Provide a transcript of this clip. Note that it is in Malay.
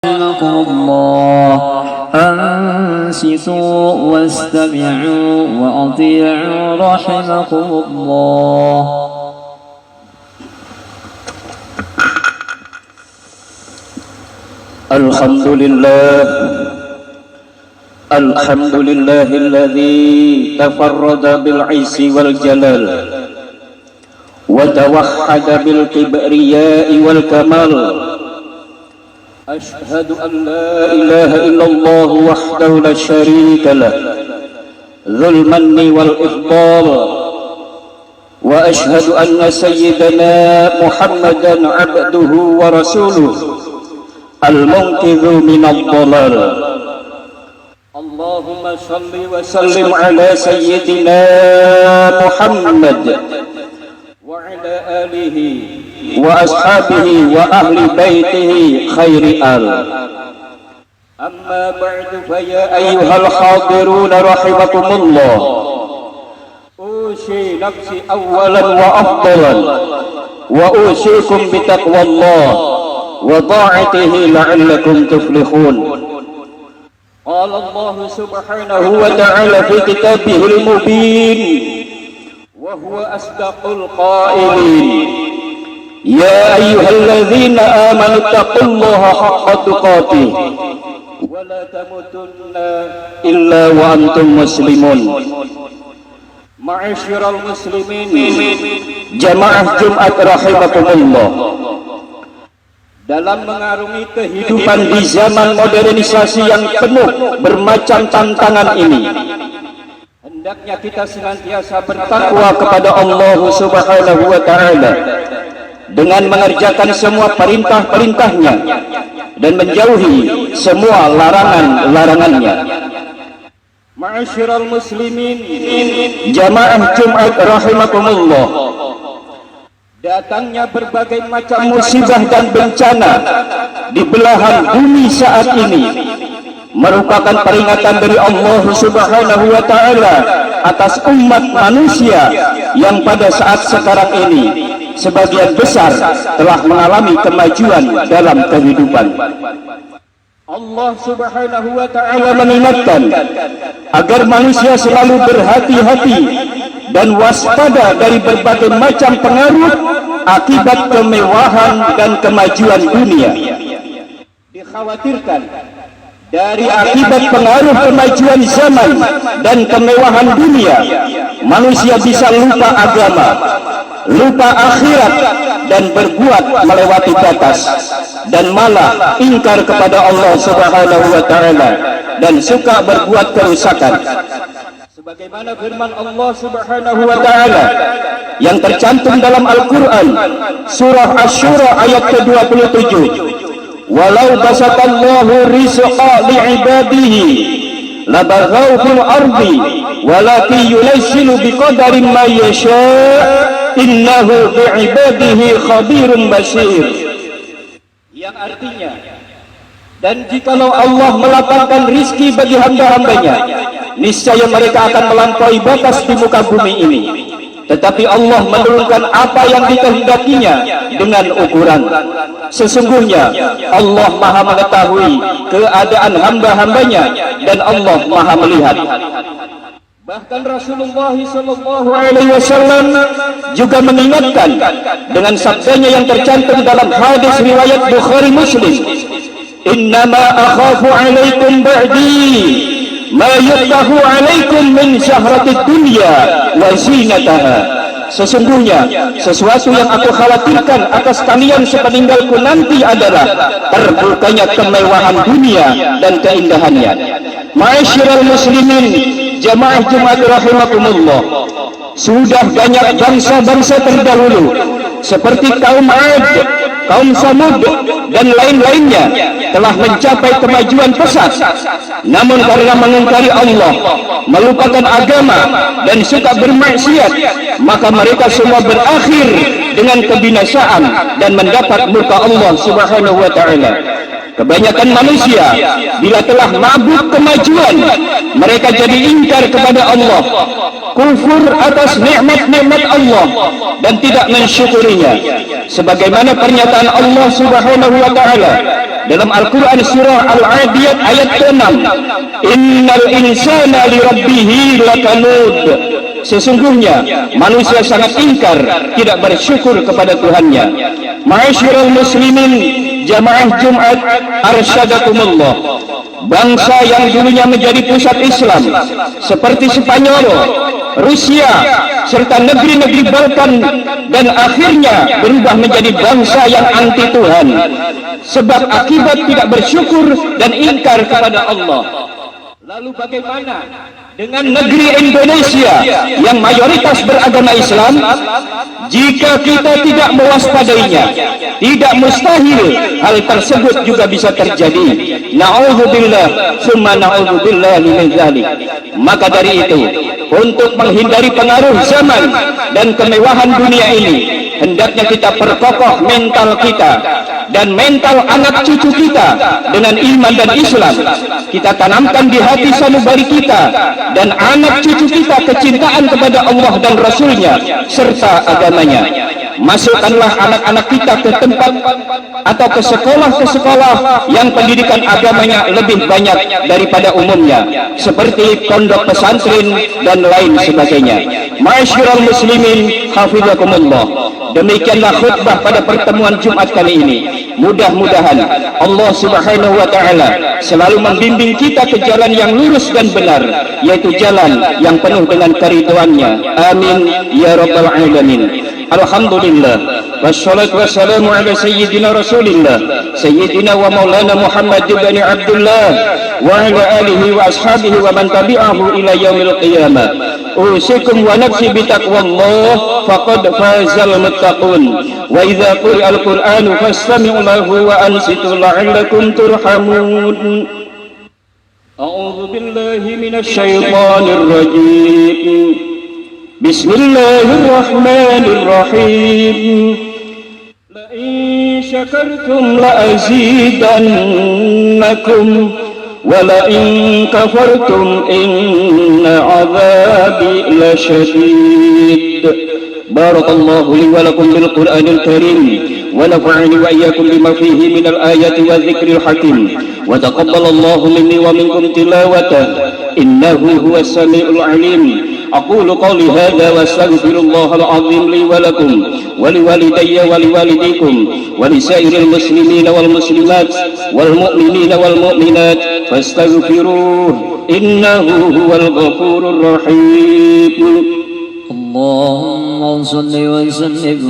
رحمكم الله أنصتوا واستمعوا وأطيعوا رحمكم الله. الحمد لله الذي تفرد بالعز والجلال وتوحد بالكبرياء والكمال. أشهد أن لا إله إلا الله وحده لا شريك له ذو المن والإفضال. وأشهد أن سيدنا محمدا عبده ورسوله المنقذ من الضلال. اللهم صل وسلم على سيدنا محمد وعلى آله وأصحابه وأهل بيته خير آل. أما بعد فيا أيها الحاضرون رحمكم الله، أوصي نفسي أولا وأفضلا وأوصيكم بتقوى الله وطاعته لعلكم تفلحون. قال الله سبحانه وتعالى في كتابه المبين وهو أصدق القائلين: يا أيها الذين آمنوا اتقوا الله حق تقاته ولا تموتن إلا وأنتم مسلمون. Ma'asyiral muslimin, jamaah Jumat rahimakumullah. Dalam mengarungi kehidupan di zaman modernisasi yang penuh bermacam tantangan ini, hendaknya kita senantiasa bertakwa kepada Allah Subhanahu wa Ta'ala dengan mengerjakan semua perintah-perintahnya dan menjauhi semua larangan-larangannya. Ma'asyiral muslimin, jamaah Jumat rahimakumullah, datangnya berbagai macam musibah dan bencana di belahan bumi saat ini merupakan peringatan dari Allah Subhanahu wa Ta'ala atas umat manusia yang pada saat sekarang ini sebagian besar telah mengalami kemajuan dalam kehidupan. Allah Subhanahu wa Ta'ala mengingatkan agar manusia selalu berhati-hati dan waspada dari berbagai macam pengaruh akibat kemewahan dan kemajuan dunia. Dikhawatirkan dari akibat pengaruh kemajuan zaman dan kemewahan dunia, manusia bisa lupa agama, lupa akhirat, dan berbuat melewati batas, dan malah ingkar kepada Allah Subhanahu wa Ta'ala dan suka berbuat kerusakan. Sebagaimana firman Allah Subhanahu wa Ta'ala yang tercantum dalam Al-Quran surah Asy-Syura ayat ke-27, walau basatallahu rizqa li'ibadihi labaghaw fil ardi walakin yunazzilu biqadarin ma yasha' innahu bi'ibadihi khabirun basir. Yang artinya, dan jikalau Allah melapangkan rizki bagi hamba-hambanya, niscaya mereka akan melampaui batas di muka bumi ini. Tetapi Allah menurunkan apa yang dikehendakinya dengan ukuran. Sesungguhnya Allah Maha mengetahui keadaan hamba-hambanya dan Allah Maha melihat. Bahkan Rasulullah SAW juga mengingatkan dengan sabdanya yang tercantum dalam hadis riwayat Bukhari Muslim, innama akhafu alaikum ba'di ma yaftahu alaikum min syahratid dunya wa zinataha. Sesungguhnya sesuatu yang aku khawatirkan atas kalian sepeninggalku nanti adalah terbukanya kemewahan dunia dan keindahannya. Ma'asyiral muslimin, jamaah Jumat rahimakumullah, sudah banyak bangsa-bangsa terdahulu seperti kaum Ad, kaum Samud dan lain-lainnya telah mencapai kemajuan pesat, namun karena mengingkari Allah, melupakan agama dan suka bermaksiat, maka mereka semua berakhir dengan kebinasaan dan mendapat murka Allah Subhanahu wa Ta'ala. Kebanyakan manusia bila telah mabuk kemajuan, mereka jadi ingkar kepada Allah, kufur atas nikmat-nikmat Allah dan tidak mensyukurinya. Sebagaimana pernyataan Allah Subhanahu wa Ta'ala dalam Al-Quran surah Al-Adiyat ayat ke-6, innal insana li rabbihi lakanud, sesungguhnya manusia sangat ingkar, tidak bersyukur kepada Tuhannya. Ma'asyiral muslimin, jamaah Jumat arsyadakumullah, bangsa yang dulunya menjadi pusat Islam seperti Spanyol, Rusia, serta negeri-negeri Balkan, dan akhirnya berubah menjadi bangsa yang anti Tuhan sebab akibat tidak bersyukur dan ingkar kepada Allah. Lalu bagaimana dengan negeri Indonesia yang mayoritas beragama Islam? Jika kita tidak mewaspadainya, tidak mustahil hal tersebut juga bisa terjadi. Na'udzubillah, summa na'udzubillah min dzalik. Maka dari itu, untuk menghindari pengaruh zaman dan kemewahan dunia ini, hendaknya kita perkokoh mental kita dan mental anak cucu kita dengan iman dan Islam. Kita tanamkan di hati sanubari kita dan anak cucu kita kecintaan kepada Allah dan Rasulnya serta agamanya. Masukkanlah anak-anak kita ke tempat atau ke sekolah yang pendidikan agamanya lebih banyak daripada umumnya, seperti pondok pesantren dan lain sebagainya. Ma'asyiral muslimin, hafizakumullah. Demikianlah khutbah pada pertemuan Jumat kali ini. Mudah-mudahan Allah Subhanahu wa taala selalu membimbing kita ke jalan yang lurus dan benar, yaitu jalan yang penuh dengan keridhaannya. Amin ya rabbal alamin. Alhamdulillah, wassalatu wassalamu ala sayyidina Rasulillah, sayyidina wa maulana Muhammad bin Abdullah wa ala alihi wa ashabihi wa man tabi'ahu ila yaumil qiyamah. Usikum wa nafsi bitaqwallah, faqad fazal muttaqun. Wa idza quri'al Qur'anu fastami'u lahu wa ansitu la'allakum turhamun. A'udzu billahi minasy syaithanir rajim. Bismillahirrahmanirrahim. La in syakartum la azidannakum wa la in kafartum inna 'adzabi lasyadid. Barakallahu li wa lakum bil Qur'anil Karim wa nafa'ani wa iyyakum bima fihi minal ayati wa dzikril hakim wa taqabbalallahu minni wa minkum tilawatahu innahu huwas samiul alim. أقول قولي هذا وأستغفر الله العظيم لي ولكم ولوالدي ولوالديكم ولسائر المسلمين والمسلمات والمؤمنين والمؤمنات فاستغفروه إنه هو الغفور الرحيم. اللهم صل وسلم